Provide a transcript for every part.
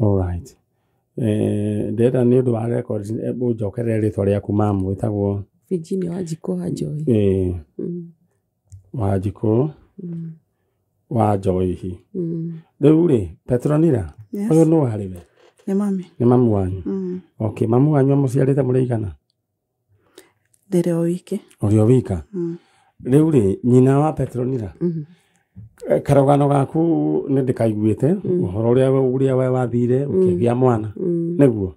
All right. Ndenda nĩ ũndũ wa records ũnjokerere rĩtwa rĩaku mamu wĩtagwo Virginia Wanjikũ Wanjikũ wa Njoihi. Rĩu rĩ Petronila ũyũ nĩ warĩ we? Nĩ mami. Nĩ mamu wanyu? Okay, mamu wanyu amũciarĩte mũrĩigana? Ndĩrĩ o wiki. Ũrĩ o wika? Rĩu rĩ nyina wa Petronila karogano gaku nĩ ndĩkaiguĩte ũhoro ũrĩa we wathire ũkĩgĩa mwana nĩguo?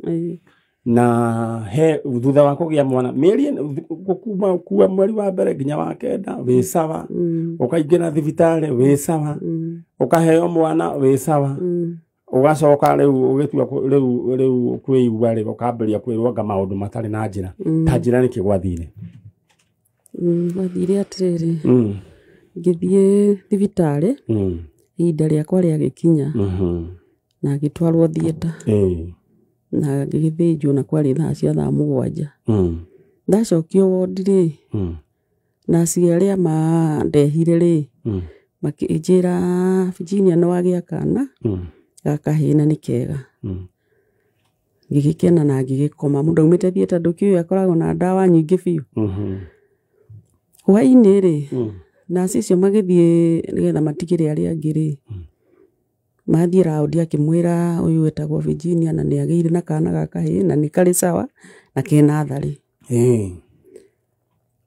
Na he thutha wa kũgĩa mwana mĩeri kuuma mweri wa mbere nginya wa kenda wĩ sawa, ũkaingĩra thibitarĩ wĩ sawa, ũkaheo mwana wĩ sawa, ũgacoka rĩu ũgĩtua rĩu kwĩigua rĩ ũkambĩrĩria kwĩrwo maũndũ matarĩ na njĩra. Ta njĩra nĩkĩ gwathire? Gwathire atĩrĩrĩ ngĩthiĩ thibitarĩ ihinda rĩakwa rĩagĩkinya na ngĩtwarwo thieta na ngĩgĩthĩnjwo na kwarĩ thaa cia thaa 7. Ndacokio wondi rĩ na aciari arĩa mandehire rĩ makĩnjĩra Virginia nĩ wagĩa kana gakahĩ na nĩ kega. Ngĩgĩkena na ngĩgĩkoma. Mũndũ aumĩte thieta ndũkĩũĩ akoragwo na ndawa nyingĩ biũ. Hwaĩ-inĩ rĩ nasi icio magĩthiĩ nĩgetha matigĩre arĩa angĩ rĩ mathiĩ raundi akĩmwĩra ũyũ wetagwo Virginia na nĩ agĩire na kana gakahĩ na nĩ karĩ sawa na kena tharĩ.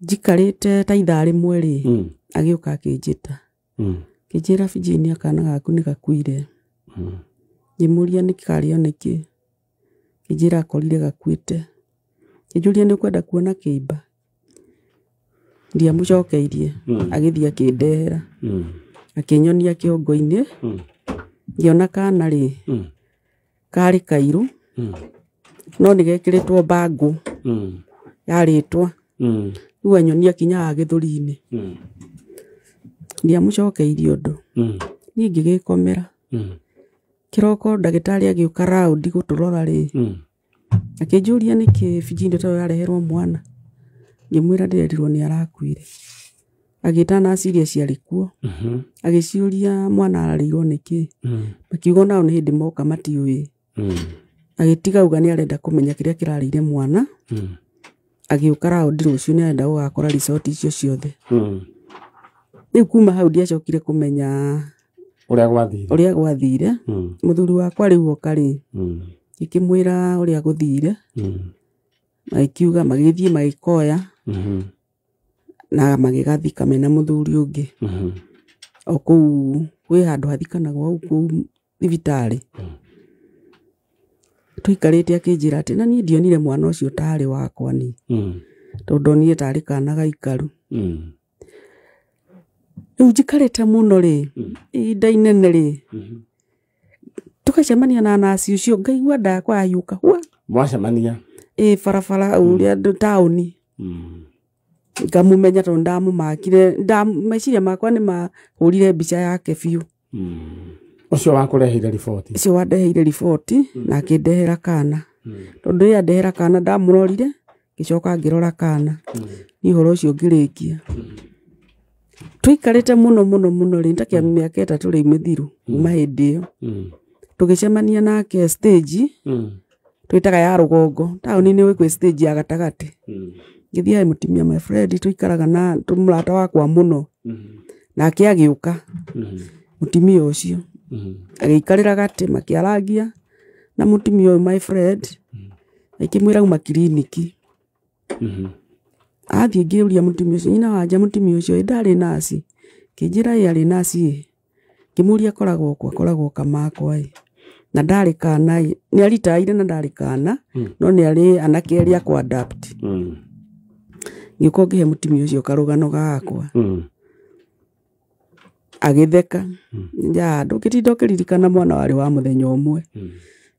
Njikarĩte ta ithaa rĩmwe rĩ agĩũka akĩnjĩta kĩnjĩra Virginia kana gaku nĩ gakuire. Ngĩmũria nĩ karĩo nĩkĩ? Kĩnjĩra akorire gakuĩte. Kĩnjũria nĩ ũkwenda kuona kĩimba? Ndiamũcokeirie. Agĩthiĩ akĩndehera akĩnyonia kĩongo-inĩ ngĩona kana rĩ karĩ kairũ no nĩ gekĩrĩtwo mbangũ yarĩtwa rĩu anyonia kinyaga gĩthũri-inĩ. Ndiamũcokeirie ũndũ niĩ ngĩgĩkomera. Kĩroko ndagĩtarĩ agĩũka raundi gũtũrora rĩ akĩnjũria nĩkĩ Virginia ta yareherwo mwana. Ngĩmwĩra ndĩrerirwo nĩ arakuire. Agĩta nasi iria ciarĩ kuo agĩciũria mwana ararĩirwo nĩkĩ. Makiuga nao nĩ hĩndĩ moka matiũĩ. Agĩtiga uga nĩ arenda kũmenya kĩrĩa kĩrarĩire mwana. Agĩũka raundi rũciũ nĩ arenda gũgakora resort icio ciothe. Rĩu kuma hau ndiacokire kũmenya ũrĩa gwathire. Mũthuri wakwa rĩu oka rĩ ngĩkĩmwĩra ũrĩa gũthire. Akiuga magĩthiĩ magĩkoya na magĩgathika mena mũthuri ũngĩ. O kũu gwĩ handũ hathikanagwo kũu thibitarĩ. Tũikarĩte akĩnjĩra atĩ na niĩ ndionire mwana ũcio tarĩ wakwa niĩ tondũ ndonire tarĩ kana gaikaru. Rĩu njikarĩte mũno rĩ ihinda inene rĩ tũgacemania na nasi ũcio ngaigua nda yakwa yayũka. Mwacemania? Barabara ũrĩa taũni. Ngamũmenya tondũ ndamũmakire meciria makwa nĩ mahũrire mbica yake biũ. Ũcio wakũreheire riboti? Ũcio wandeheire riboti na akĩndehera kana. Tondũ rĩrĩa ndehera kana ndamũrorire ngĩcoka ngĩrora kana nĩ ũhoro ũcio ngĩrĩkia. Tũikarĩte mũno rĩ ntakĩria mĩaka 3 rĩu mĩthiru kuma hĩndĩ ĩyo. Tũgĩcemania nake stage twĩtaga ya rũgongo taũni-inĩ gwĩ stage ya gatagatĩ. Ngĩthiĩ he mũtumia my friend tũikaraga na mũrata wakwa mũno. Nake agĩũka mũtumia ũcio agĩikarĩra gatĩ makĩaragia na mũtumia ũyũ my friend akĩmwĩra uma kiriniki. Athiĩ ngĩũria mũtumia ũcio nyina wanja mũtumia ũcio ndarĩ nasi? Kĩnjĩra arĩ nasi. Ngĩmũria akoragwo kamakwa na ndarĩ kana nĩ aritaire na ndarĩ kana no nĩ arĩ anake erĩ akwa adapt. Ngĩũka ngĩhe mũtumia ũcio karũgano gakwa. Agĩtheka. Ndũkĩtinda ũkĩririkana mwana warĩ wa mũthenya ũmwe.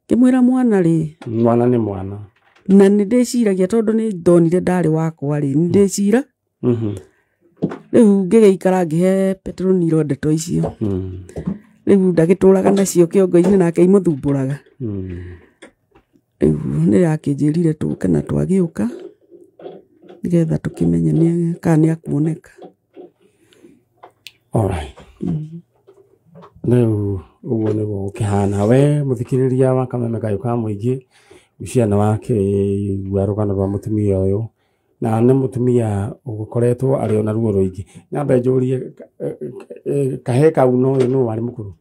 Ngĩmwĩra mwana rĩ? Mwana nĩ mwana. Na nĩ ndĩciragia tondũ nĩ ndonire ndarĩ wakwa rĩ nĩ ndĩcira. Rĩu ngĩgĩikara ngĩhe Petronila ndeto icio. Rĩu ndagĩtũraga nacio kĩongo-inĩ nake imũthumbũraga. Rĩu nĩ akĩnjĩrire tũke na twagĩũka nĩgetha tũkĩmenye nĩ kana nĩ akuoneka. Alright. Rĩu ũguo nĩguo gũkĩhana. We mũthikĩrĩria wa Kameme Kayũ ka Mũingĩ, Ciana wakĩigua rũgano rwa mũtumia ũyũ, na nĩ mũtumia ũkoretwo arĩ ona ruo rũingĩ. Nyambe njũrie kahĩĩ kau nũũ warĩ mũkũrũ?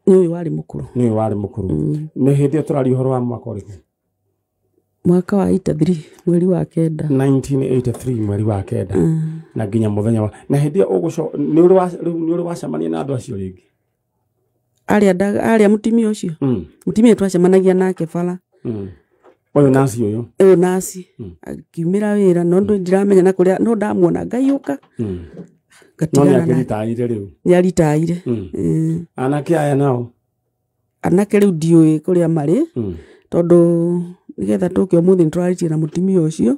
Nĩũyũ warĩ mũkũrũ. Nĩũyũ warĩ mũkũrũ. Nĩ hĩndĩ ĩyo tũraria ũhoro wa mwaka ũrĩkũ? Mwaka wa 83 mweri wa 9. 1983 mweri wa 9. Na nginya mũthenya wa na hĩndĩ ĩyo nĩ ũrĩ wacemania na andũ acio rĩngĩ? Arĩa mũtumia ũcio. Mũtumia twacemanagia nake bara. Ũyũ naci ũyũ? Ũyũ naci. Akiumĩra wĩra no ndiramenya na kũrĩa no ndamuona ngaiũka. No nĩ akĩritaire rĩu? Nĩ aritaire. Anake aya nao? Anake rĩu ndiũĩ kũrĩa marĩ. Tondũ nĩgetha tũke ũmũthĩ nĩtũraritie na mũtumia ũcio.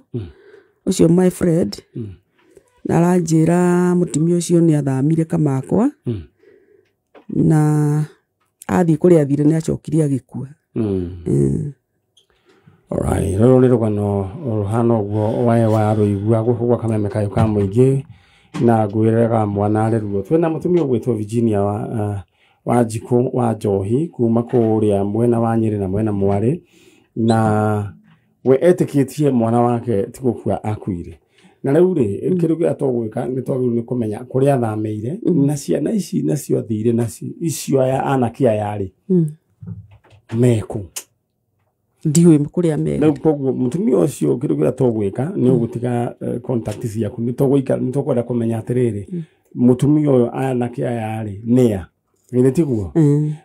Ũcio my friend. Na aranjĩra mũtumia ũcio nĩ athamire Kamakwa. Na athiĩ kũrĩa athire nĩ acokirie agĩkua. Alright, rũrũ nĩ rũgano rũhana ũguo wa rũigua gũkũ Kameme Kayũ ka Mũingĩ na ngwĩraga mwana arĩ ruo. Twĩna mũtumia ũgwĩtwo Virginia wa Njikũ wa Njohi kuma kũrĩa mwena wa Nyĩrĩ na mwena Mwari, na we etĩkĩtie mwana wake ti gũkua akuire. Na rĩu rĩ kĩrĩa gĩa tũgwĩka nĩ twagĩrĩirwo nĩ kũmenya kũrĩa athamĩire na ciana ici nacio athire nacio icio aya anake aya rĩ meku ndiwe kũrĩa mega. Rĩu koguo mũtumia ũcio kĩrĩa gĩa tũgwĩka nĩ ũgũtiga contact ciaku nĩ tũkwenda kũmenya atĩrĩrĩ mũtumia ũyũ anake aya rĩ nĩa githĩ tiguo.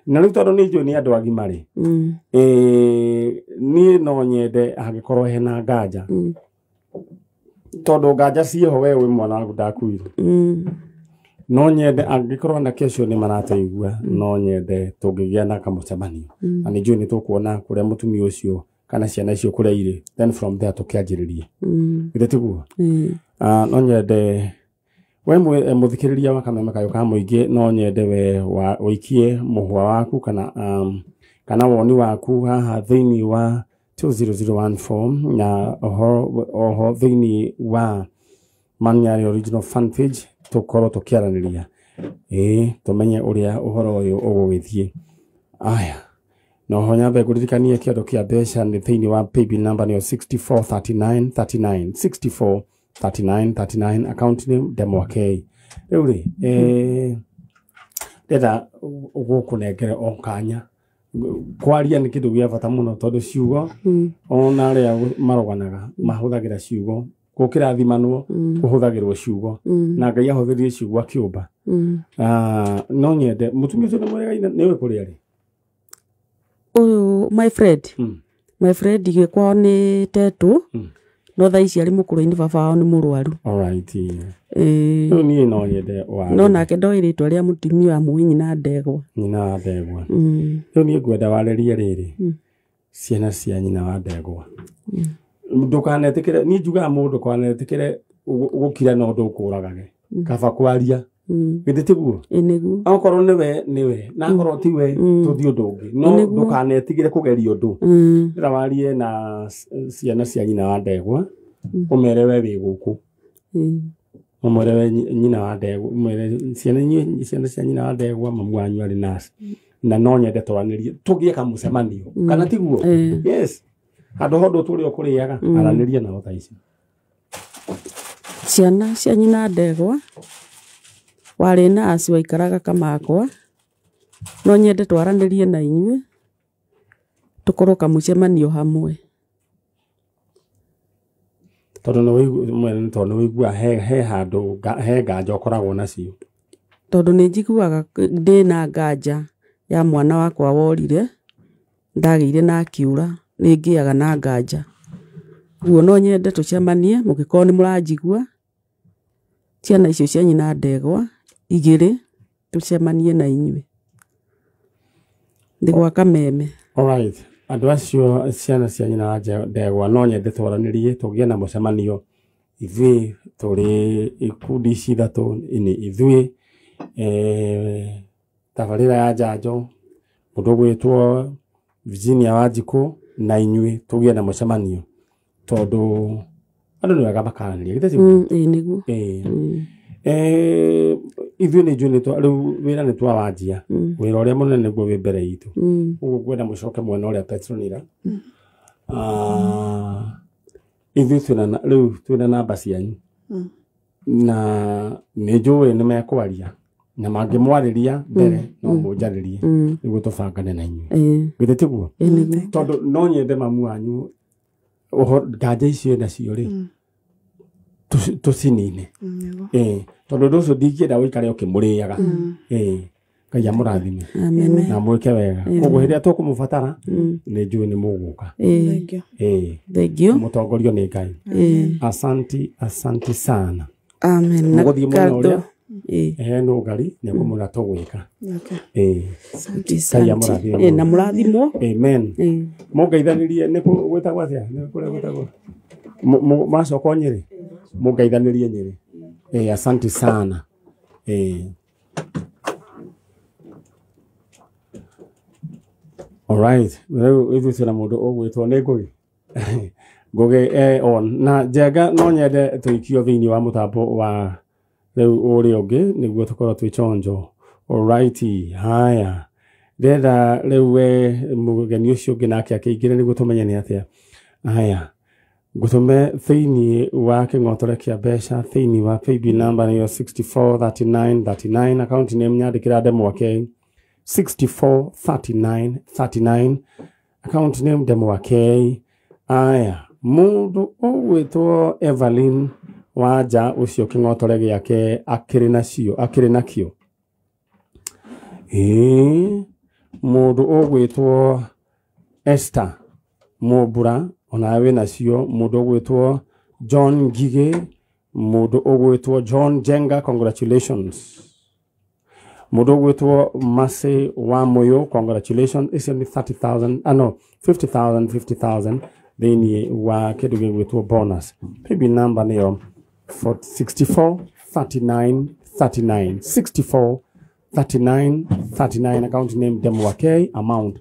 Na rĩu tondũ nĩ njũĩ nĩ andũ agima rĩ niĩ no nyende angĩkorwo hena nganja tondũ nganja ciĩho we wĩ mwana waku ndakuire. No nyende angĩkorwo anake acio nĩ marataigua no nyende tũngĩgĩa na kamũcemanio na nĩ njũĩ nĩ tũkuona kũrĩa mũtumia ũcio kana ciana icio kũrĩa irĩ, then from there tũkĩanjĩrĩrie githĩ tiguo. No nyende we mũthikĩrĩria wa Kameme Kayũ ka Mũingĩ no nyende we wĩikie mũhwa waku kana woni waku haha thĩinĩ wa 20014 form na oho thĩinĩ wa Manyari original fan page tũkorwo tũkĩaranĩria tũmenye ũrĩa ũhoro ũyũ ũgũgĩthiĩ. Aya no nyambe ngũririkanie kĩondo kĩa mbeca nĩ thĩinĩ wa paybill number nĩyo 643939 643939 account name Demwakei. Rĩu rĩ ndenda gũkũnengere o kanya kwaria nĩ kĩndũ gĩa bata mũno tondũ ciugo ona arĩa maroganaga mahũthagĩra ciugo gũkĩrathimanwo kũhũthagĩrwo ciugo na Ngai ahũthĩrie ciugo akĩũmba. No nyende mũtumia ũcio nĩ mwega nĩ we kũrĩa rĩ? My friend gĩkwao nĩ Tetũ no thaa ici arĩ mũkũrũ-inĩ baba wao nĩ mũrwaru. Alright. Rĩu niĩ no nyende no nake ndoĩ rĩtwa rĩa mũtumia wa mũi nyina Ndegwa. Nyina wa Ndegwa. Rĩu niĩ ngwenda warĩrie rĩrĩ ciana cia nyina wa Ndegwa. Ndũkanetĩkĩre niĩ njugaga mũndũ ndũkanetĩkĩre gũkira na ũndũ ũkũragage kaba kwaria githĩ tiguo. Okorwo nĩ we na akorwo ti we tũthiĩ ũndũ ũngĩ no ndũkanetigĩre kũgeria ũndũ. Ndĩra warie na ciana cia nyina wa Ndegwa ũmere we wĩ gũkũ ũmere we nyina wa Ndegwa ũmere ciana cia nyina wa Ndegwa mamu wanyu arĩ nasi na no nyende twaranĩrie tũgĩe kamũcemanio kana tiguo. Yes handũ hondũ tũrĩ kũrĩaga aranĩria nao thaa ici. Ciana cia nyina Ndegwa warĩ nasi waikaraga Kamakwa no nyende twaranĩrie na inyuĩ tũkorwo kamũcemanio hamwe tondũ nĩ wĩigua he handũ he nganja ũkoragwo nacio. Tondũ nĩ njiguaga ndĩna nganja ya mwana wakwa worire ndagĩire na akiura nĩ ngĩaga na nganja. Guo no nyende tũcemanie mũngĩkorwo nĩ mũranjigua ciana icio cia nyina Ndegwa igĩrĩ tũcemanie na inyuĩ ndĩ gwa Kameme. Alright, andũ acio ciana cia nyina wa Ndegwa no nyende twaranĩrie tũgĩe na mũcemanio ithuĩ tũrĩ ikundi ici ithatũ ithuĩ tabarĩra ya njanjo mũndũ ũgwĩtwo Virginia wa Njikũ na inyuĩ tũgĩe na mũcemanio tondũ andũ nĩ wega makaranĩria githĩ tiguo. Nĩguo. ithuĩ nĩ njũĩ rĩu wĩra nĩ twawanjia wĩra ũrĩa mũnene guo wĩ mbere itũ ũguo ngwenda mũcoke mwena ũrĩa Petronira ithuĩ rĩu twĩna namba cianyu na nĩ njũĩ nĩ mekwaria na mangĩmwarĩria mbere no mũnjarĩrie nĩguo tũbangane na inyuĩ githĩ tiguo tondũ no nyende mamu wanyu nganja icio nacio rĩ tucinine tondũ ũndũ ũcio ndingĩenda ũikare ũkĩmũrĩaga Ngai amũrathime na mwĩke wega koguo hĩndĩ ĩrĩa tũkũmũbatara nĩ njũĩ nĩ mũgũka Thank you. mũtongorio nĩ Ngai asanti sana Amen. mũgũthiĩ mwena ũrĩa no ngari nĩ kũmũra tũgwĩka Ngai amũrathime na mũrathimwo amen mũngeithanĩrie nĩ gwĩtagwo atĩa nĩ kũrĩa gwĩtagwo macoka Nyeri mũngeithanĩrie Nyeri asanti sana alright rĩu ithuĩ na mũndũ ũgwĩtwo nĩ Ngũgĩ on na Njenga no nyende tũikio thĩinĩ wa mũtambo wa rĩu ũrĩa ũngĩ nĩguo tũkorwo twĩ chonjo alright haya ndenda rĩu mũgeni ũcio ũngĩ nake akĩingĩre nĩguo tũmenye nĩ atĩa haya ngũtũme thĩinĩ wa kĩng'otore kĩa mbeca thĩinĩ wa paybill number nĩyo 643939 account name nyandĩkĩra Ndemwake 643939 account name Ndemwake aya mũndũ ũgwĩtwo Evelyn wanja ũcio kĩng'otore gĩake akĩrĩ nakĩo mũndũ ũgwĩtwo Esther Mũmbura ona wĩ nacio mũndũ ũgwĩtwo John Ngigĩ mũndũ ũgwĩtwo John Jenga congratulations mũndũ ũgwĩtwo Masi wa Moyo congratulations icio nĩ 30,000 50,000 thĩinĩ wa kĩndũ gĩgwĩtwo bonus paybill number nĩyo 643939 account name Ndemwake amount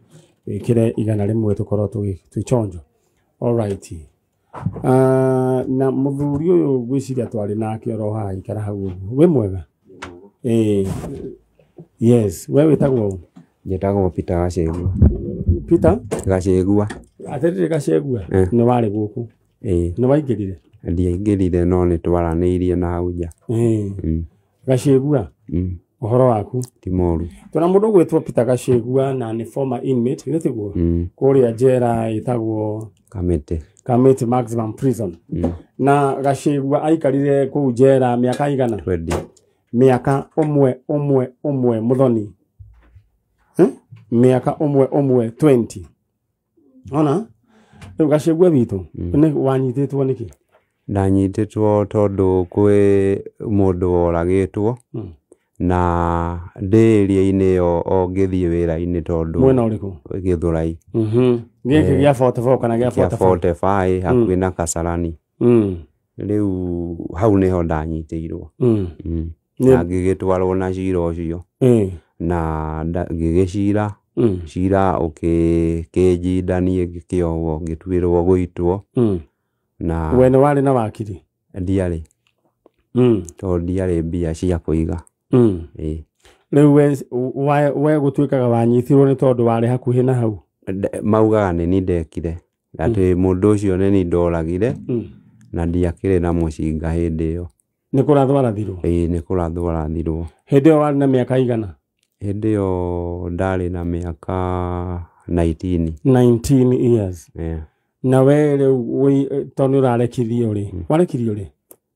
wĩkĩre 100 tũkorwo twĩchonjo alright na mũthuri ũyũ gwĩciria twarĩ nake oro haha ikara hau wĩ mwega yes we wĩtagwo Njĩtagwo Peter Gacegua. Peter Gacegua. Atĩrĩrĩ Gacegua nĩ warĩ gũkũ nĩ waingĩrire ndiaingĩrire no nĩ twaranĩirie na hau nja Gacegua ũhoro waku ti mũru tũna mũndũ gwĩtwo Peter Gacegua na nĩ former inmate nĩ tiguo kũrĩa njera ĩtagwo Kamiti maximum prison na Gacegua aikarire kũu njera mĩaka igana 20 mĩaka ũmwe mũthoni mĩaka ũmwe 20 ona rĩu Gacegua witũ nĩ wanyitĩtwo nĩkĩ ndanyitĩtwo tondũ kwĩ mũndũ woragĩtwo na ndĩria-inĩ yo ngĩthiĩ wĩra-inĩ tondũ mwena ũrĩkũ Gĩthũrai gĩkĩ gĩa 44 kana gĩa 45 hakuhĩ na Kasarani rĩu hau nĩho ndanyitĩirwo na ngĩgĩtwarwo na cira ũcio na ngĩgĩcira cira ũkĩnjindanie ngĩkĩohwo ngĩtuĩrwo gũitwo na we nĩ warĩ na wakiri ndiarĩ tondũ ndiarĩ mbia cia kũiga rĩu we gũtuĩkaga wanyitirwo nĩ tondũ warĩ hakuhĩ na hau maugaga nĩ niĩ ndekire atĩ mũndũ ũcio nĩ niĩ ndoragire na ndiakĩrĩ na mũcinga hĩndĩ ĩyo nĩ kũrathwarathirwo nĩ kũrathwarathirwo hĩndĩ ĩyo warĩ na mĩaka igana hĩndĩ ĩyo ndarĩ na mĩaka 19 years na we rĩu tondũ ũrarekirio rĩ warekirio rĩ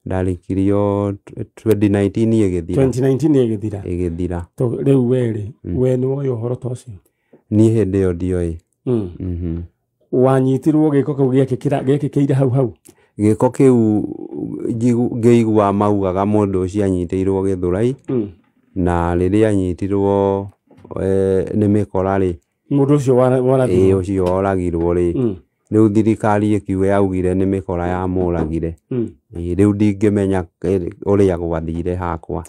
ndarekirio 2019 ĩgĩthira rĩu we rĩ we nĩ woĩ ũhoro ta ũcio niĩ hĩndĩ ĩyo ndioĩ wanyitirwo gĩko kĩu gĩkĩkĩire hau gĩko kĩu ngĩigua maugaga mũndũ ũcio anyitĩirwo Gĩthũrai na rĩrĩa anyitirwo nĩ mĩkora rĩ mũndũ ũcio woragirwo ũcio woragirwo rĩ rĩu thirikari ĩkiuga yaugire nĩ mĩkora ya mũragire rĩu ndingĩmenya ũrĩa gwathire hakwa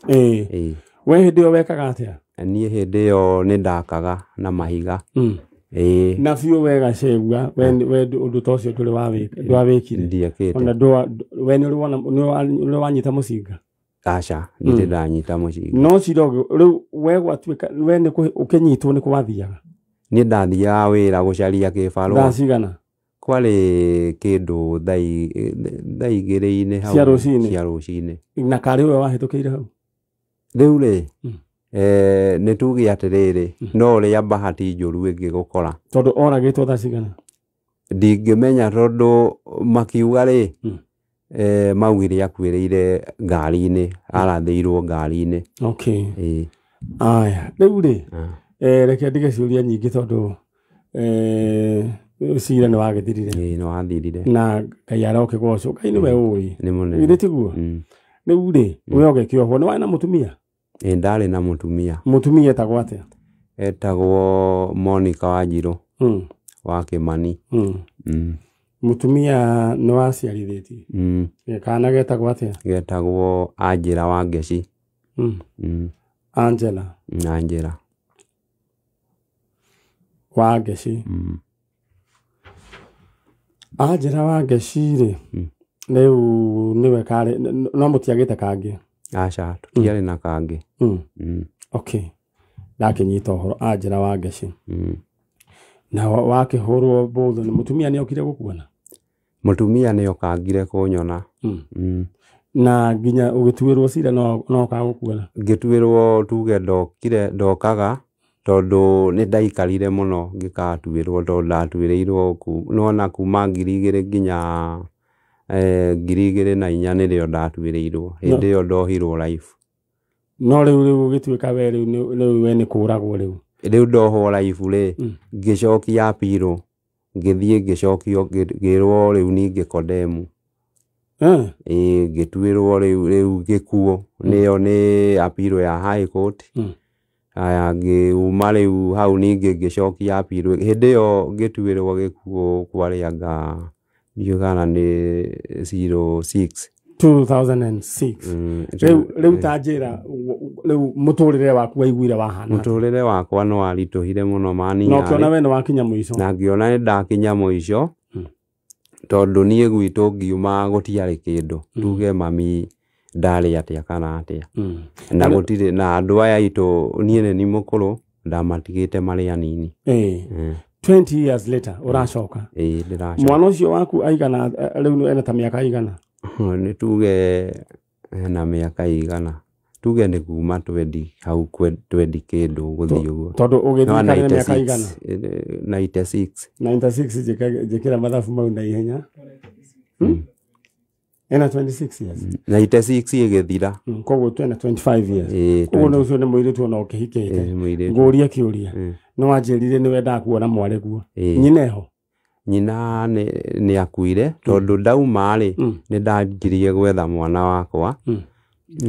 we hĩndĩ ĩyo wekaga atĩa niĩ hĩndĩ ĩyo nĩ ndakaga na mahiga na biũ we Gacegua we ũndũ ta ũcio ndũrĩ wawĩkire ndiekĩte ona we nĩ ũrĩ wanyita mũcinga aca ndire ndanyita mucinga no cirogo riu we gwatuika we ni ukinyitwo ni kwathiaga ni ndathiaga wira gucaria kibarua ndacigana kwari kindu thaigiri-ini hau cia rucini na kari we wahitukiire hau riu ri ni tuge atiriri no ria bahati njuru ingigukora tondu oragitwo thaa cigana ndingimenya tondu makiuga ri maugire akuireire ngari-ini arathiirwo ngari-ini okay aya riu ri reke ndige ciuria nyingi tondu cira ni wagithirire ni wathirire na Ngai arokigocwo Ngai niwe ui ni munene iri tiguo riu ri we ogekiohwo ni wana mutumia ndari na mutumia etagwo atia etagwo Monica Wanjiru wa Kimani mutumia ni waciarithitie kana getagwo atia getagwo Anjira wa Ngeci Angela wa Ngeci Anjira wa Ngeci ri riu niwe kare no mutiagite kangi aca tutiari na kangi okay ndakinyita horo Anjira wa Ngeci na wakihurwo botho ni mutumia ni okire gukuona mutumia ni okangire kunyona na nginya ugituirwo cira no kagukuona ngituirwo tuge ndokaga tondu ni ndaikarire muno ngikatuirwo tondu ndatuireirwo nona kuma 2000 nginya 2004 nirio ndatuireirwo hindi iyo ndohirwo life no riu ugituika we riu we ni kuragwo riu ndohwo life ri ngicokia apiro ngithie ngicokio ngirwo riu ningi kodemu ngituirwo riu gikuo niyo ni apiro ya high court aya ngiuma riu hau ningi ngicokia apiro hindi iyo ngituirwo gikuo kwarianga ndiugana ni 2006 riu tanjira riu muturire waku waiguire wahana muturire wakwa no arituhire muno mani no kiona we no wakinya muico na ngiona ni ndakinya muico tondu nie gwitu ngiuma gutiari kindu tuge mami ndari atia kana atia na gutire na andu aya itu nie ni mukuru ndamatigite mari anini 20 years later uracoka ndiracoka mwana ucio waku aigana riu ena ta miaka aigana ni tuge na miaka igana tuge ni kuma 20 hau 20 kindu guthii uguo tondu ugithii kana miaka igana 96 jekira mathabu mau na ihenya ena 26 years 96 igithira koguo twena 25 years koguo no ucio ni muiritu no ukihikite nguria kiuria no wanjirire ni wenda kuona mware guo nyineho nyina ni akuire tondu ndauma ri ni ndanjirie gwetha mwana wakwa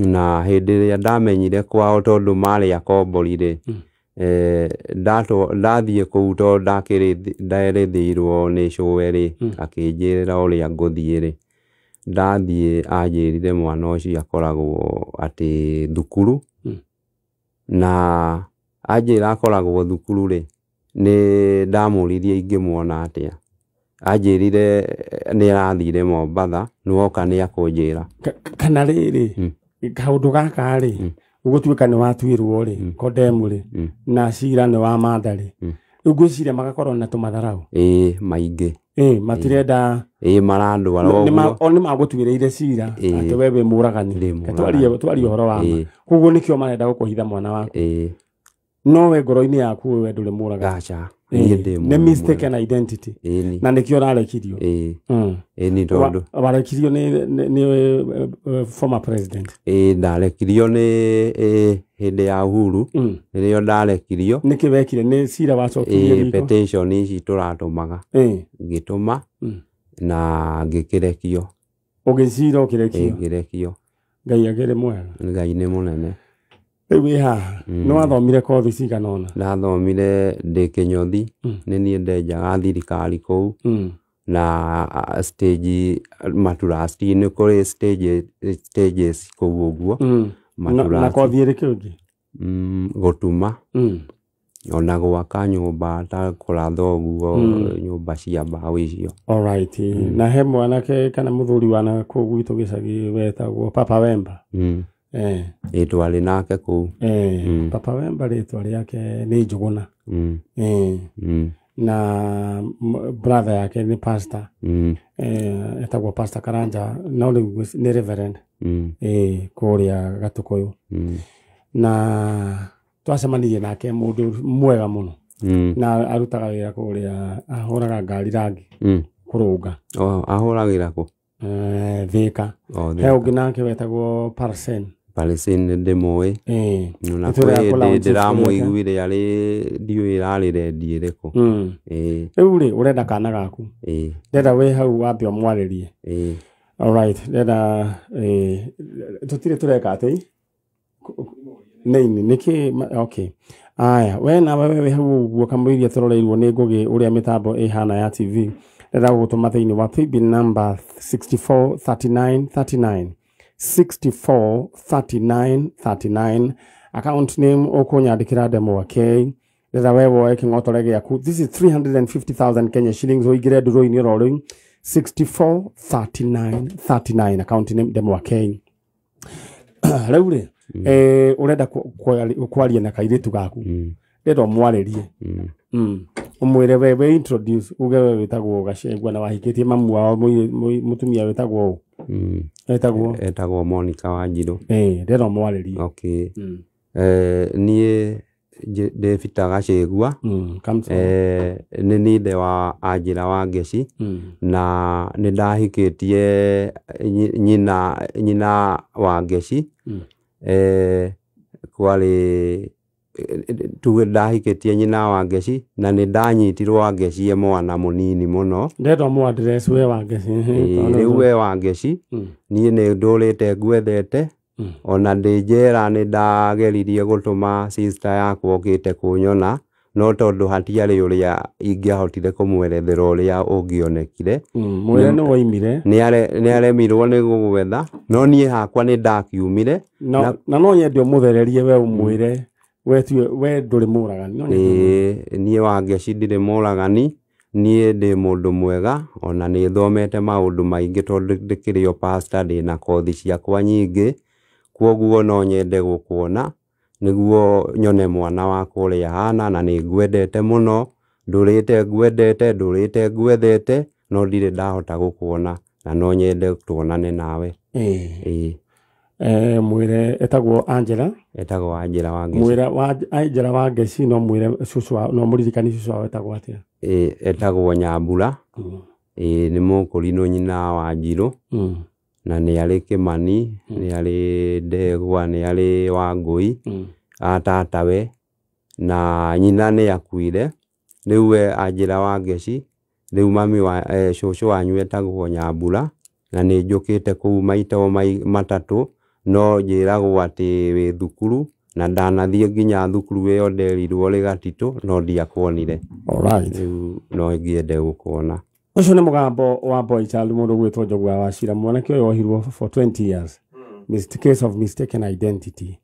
na hindi ria ndamenyire kwao tondu mari akomborire ndathie kuu tondu ndaerethiirwo ni cuwe ri akinjirira uria nguthie ri ndathie anjirire mwana ucio akoragwo ati thukuru na anjira akoragwo thukuru ri ni ndamuririe ingimuona atia anjirire ni arathire Mombatha nuoka ni akunjira kana riri kaundu gaka ri ugutuika ni watuirwo ri kodemu ri na cira ni wa mathari ugu cira magakorwo na tumatharau maingi matirenda marandwara ni magutuireire cira ati wewe muragani twarie horo wa koguo nikio marenda gukuhitha mwana waku no we ngoro-ini yaku we nduri muraga aca ni mistaken identity na nikio rarekirio ni tondu warekirio ni former president ndarekirio ni hindi ya Uhuru nirio ndarekirio niki wekire ni cira wacokirie riko petition ici turatumaga ngituma na ngikirekio ugicira ukirekio ngirekio Ngai agere mwega Ngai ni munene riu haha no wathomire kothi cigana ona ndathomire ndi Kinyothi ni nie ndenjaga thirikari kuu na stage maturasti ni kuri stages kuu uguo na kothi iriki ungi gutuma ona gwaka nyumba ta kuratha uguo nyumba cia mbaũ icio alright na he mwanake kana muthuri wana kuu gwitu gicagi wetagwo Papa Wemba twarĩ nake kũu. Papa Wemba rĩtwa rĩake nĩ Njũgũna. Na brother yake nĩ pastor. Etagwo Pastor Karanja, no rĩu nĩ reverend. Kũrĩa Gatũkũyũ. Na twacemanirie nake mũndũ mwega mũno. Na arutaga wĩra kũrĩa, ahũraga ngari rangi kũrũnga. Ahũragĩra kũ? Thĩka. He ũngĩ nake wetagwo Parsen. Parsen ndĩmũĩ. Na kwĩ ndĩramũiguire arĩ ndiũĩ arĩ rendi ĩrĩkũ. Rĩu rĩ, ũrenda kana gaku. Ndenda wĩ hau wambe ũmwarĩrie. Alright, ndenda tũtirĩ tũreka atĩ nĩkĩ, okay. Aya, we na wewe hau ũguo kamũiria tũroreirwo nĩ Ngũgĩ ũrĩa mĩtambo ĩhana ya TV. Ndenda gũgũtũma thĩinĩ wa paybill number 643939. 643939. Account name ũkũnyandĩkĩra ndemwa, okay. Ndenda we woe kĩng'otore gĩaku. This is 350,000 Kenya shillings. Ũingĩre ndũrũ-inĩ oro rĩu. 643939. Account name ndemwa, okay. Rĩu rĩ, ũrenda kwaria na kairĩtu gaku. Ndenda ũmwarĩrie. Ũmwĩre we introduce, uge we wĩtagwo Gacengua na wahikĩtie mamu wao mũtumia wĩtagwo etagwo Monica Wanjirũ. Ndenda ũmwarĩrie. Okay. Niĩ ndĩbita Gacengua. Nĩ nithe wa Anjĩra wa Ngeci. Na nĩ ndahikĩtie nyina wa Ngeci. Kwarĩ tuge ndahikĩtie nyina wa Ngeci na nĩ ndanyitirwo Ngeci mwana mũnini mũno. Ndenda mũ address we wa Ngeci. Rĩu we wa Ngeci niĩ nĩ ndũrĩte ngwethete. Ona ndĩ njera nĩ ndageririe gũtũma sister yakwa okĩte kũnyona, no tondũ hatiarĩ ũrĩa ingĩahotire kũmwerethera ũrĩa ũngĩonekire. Mwĩre nĩ woimire. Nĩ aremirwo nĩ gũgwetha, no niĩ hakwa nĩ ndakiumire. Na no nyende ũmũthererie we ũmwĩre we ndũrĩ mũragani. Niĩ wa Ngeci ndirĩ mũragani, niĩ ndĩ mũndũ mwega, ona nĩ thomete maũndũ maingĩ tondũ ndĩkĩrĩ o pastor, ndĩna kothi ciakwa nyingĩ. Kuoguo no nyende gũkuona nĩguo nyone mwana wakwa ũrĩa ahana, na nĩ ngwendete mũno. Ndũrĩte ngwethete, no ndirĩ ndahota gũkuona, na no nyende tuonane nawe. Mwĩre etagwo Angela. Etagwo Angela wa Ngeci. Mwĩre Angela wa Ngeci no mwĩre cucu no mũririkani cucu wao etagwo atĩa? Etagwo Nyambura. Nĩ mũkũrinũ nyina wa Wanjirũ. Na nĩ arĩ Kĩmani, nĩ arĩ Ndegwa, nĩ arĩ Wangũi, atatawe, na nyina nĩ akuire. Rĩu we Angela wa Ngeci, rĩu mami wa cucu wanyu etagwo Nyambura, na nĩ njũkĩte kũu maita matatũ, no njĩragwo atĩ wĩ thukuru, na ndanathiĩ nginya thukuru ĩyo nderirwo rĩ Gatitũ, no ndiakuonire. Alright. Rĩu no ngĩende gũkuona. Ũcio nĩ mũgambo wa boy child mũndũ gwĩtwo Njogua wa Wachira, mwanake ũyũ wohirwo for 20 years. Case of mistaken identity.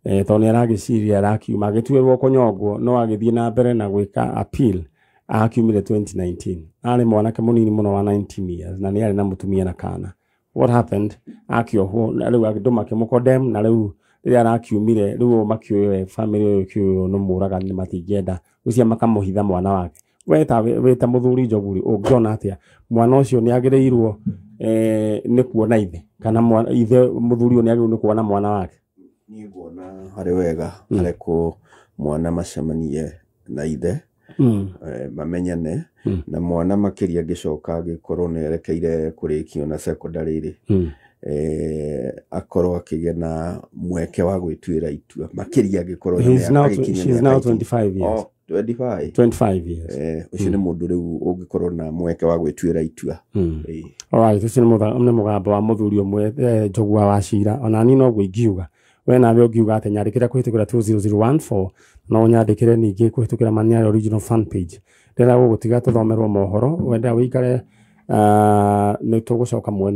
Tondũ nĩ aragĩciria arakiuma, agĩtuĩrwo kũnyongwo, no agĩthiĩ na mbere na gwĩka appeal, akiumire 2019. Arĩ mwanake mũnini mũno wa 19 years, na nĩ arĩ na mũtumia na kana. What happened? Akĩohwo, na rĩu andũ makĩmũcondemn, na rĩu rĩrĩa arakiumire, rĩu makĩoe family ũyũ kĩoyo nĩ mũragani matingĩenda, ũcio makamũhitha mwana wake. Weta mũthuri Njoguri, ũngĩona atĩa mwana ũcio nĩ agĩrĩirwo nĩ kuona ithe, kana ithe mũthuri ũyũ nĩ agĩrĩirwo nĩ kuona mwana wake? Niĩ nguona harĩ wega arĩkwo mwana macemanie na ithe, mamenyane, na mwana makĩria angĩcoka angĩkorwo nĩ erekeire kũrĩkio na secondary rĩ, akorwo akĩgĩa na mweke wa gwĩtuĩra itua makĩria angĩkorwo she's now 25 years. 25 years. Ũcio nĩ mũndũ rĩu ũngĩkorwo na mweke wa gwĩtuĩra itua. Alright, ũcio nĩ mũgambo wa mũthuri ũmwe Njogua wa Wachira, ona niĩ noguo ingiuga. We nawe ũngiuga atĩ nyandĩkĩre kũhĩtũkĩra 20014, no nyandĩkĩre ningĩ kũhĩtũkĩra Maniara original fan page. Ndĩra gũgũtiga tũthomerwo mohoro, wenda wĩikare nĩ tũgũcoka mwena